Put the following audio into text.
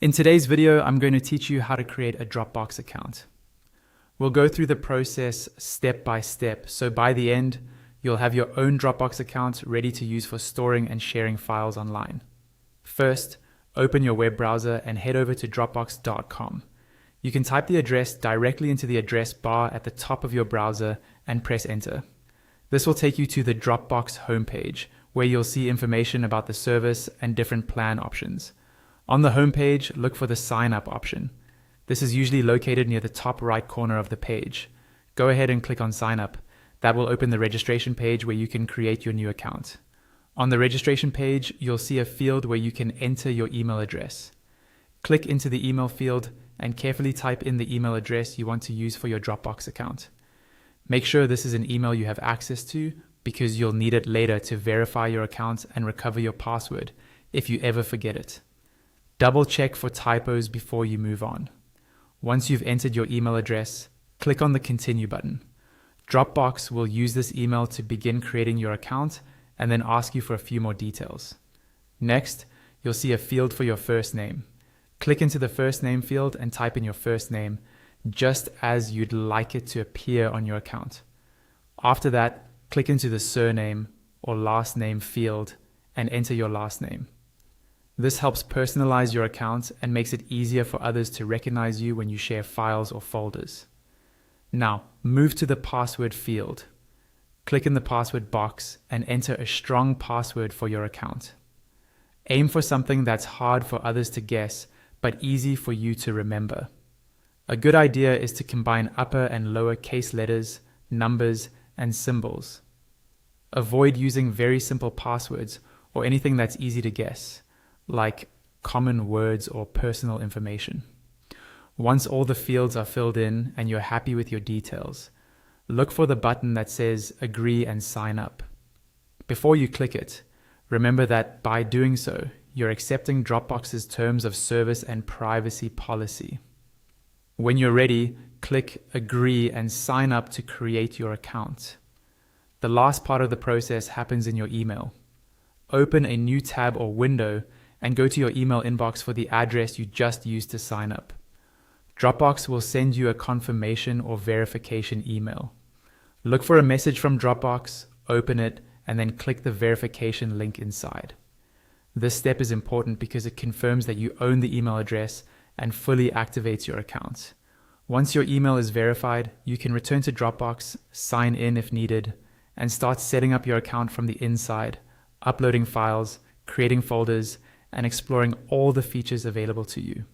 In today's video, I'm going to teach you how to create a Dropbox account. We'll go through the process step by step, so by the end, you'll have your own Dropbox account ready to use for storing and sharing files online. First, open your web browser and head over to dropbox.com. You can type the address directly into the address bar at the top of your browser and press enter. This will take you to the Dropbox homepage, where you'll see information about the service and different plan options. On the homepage, look for the Sign Up option. This is usually located near the top right corner of the page. Go ahead and click on Sign Up. That will open the registration page where you can create your new account. On the registration page, you'll see a field where you can enter your email address. Click into the email field and carefully type in the email address you want to use for your Dropbox account. Make sure this is an email you have access to, because you'll need it later to verify your account and recover your password if you ever forget it. Double check for typos before you move on. Once you've entered your email address, click on the Continue button. Dropbox will use this email to begin creating your account and then ask you for a few more details. Next, you'll see a field for your first name. Click into the first name field and type in your first name, just as you'd like it to appear on your account. After that, click into the surname or last name field and enter your last name. This helps personalize your account and makes it easier for others to recognize you when you share files or folders. Now, move to the password field. Click in the password box and enter a strong password for your account. Aim for something that's hard for others to guess, but easy for you to remember. A good idea is to combine upper and lower case letters, numbers, and symbols. Avoid using very simple passwords or anything that's easy to guess, like common words or personal information. Once all the fields are filled in and you're happy with your details, look for the button that says Agree and Sign Up. Before you click it, remember that by doing so, you're accepting Dropbox's terms of service and privacy policy. When you're ready, click Agree and Sign Up to create your account. The last part of the process happens in your email. Open a new tab or window and go to your email inbox for the address you just used to sign up. Dropbox will send you a confirmation or verification email. Look for a message from Dropbox, open it, and then click the verification link inside. This step is important because it confirms that you own the email address and fully activates your account. Once your email is verified, you can return to Dropbox, sign in if needed, and start setting up your account from the inside, uploading files, creating folders, and exploring all the features available to you.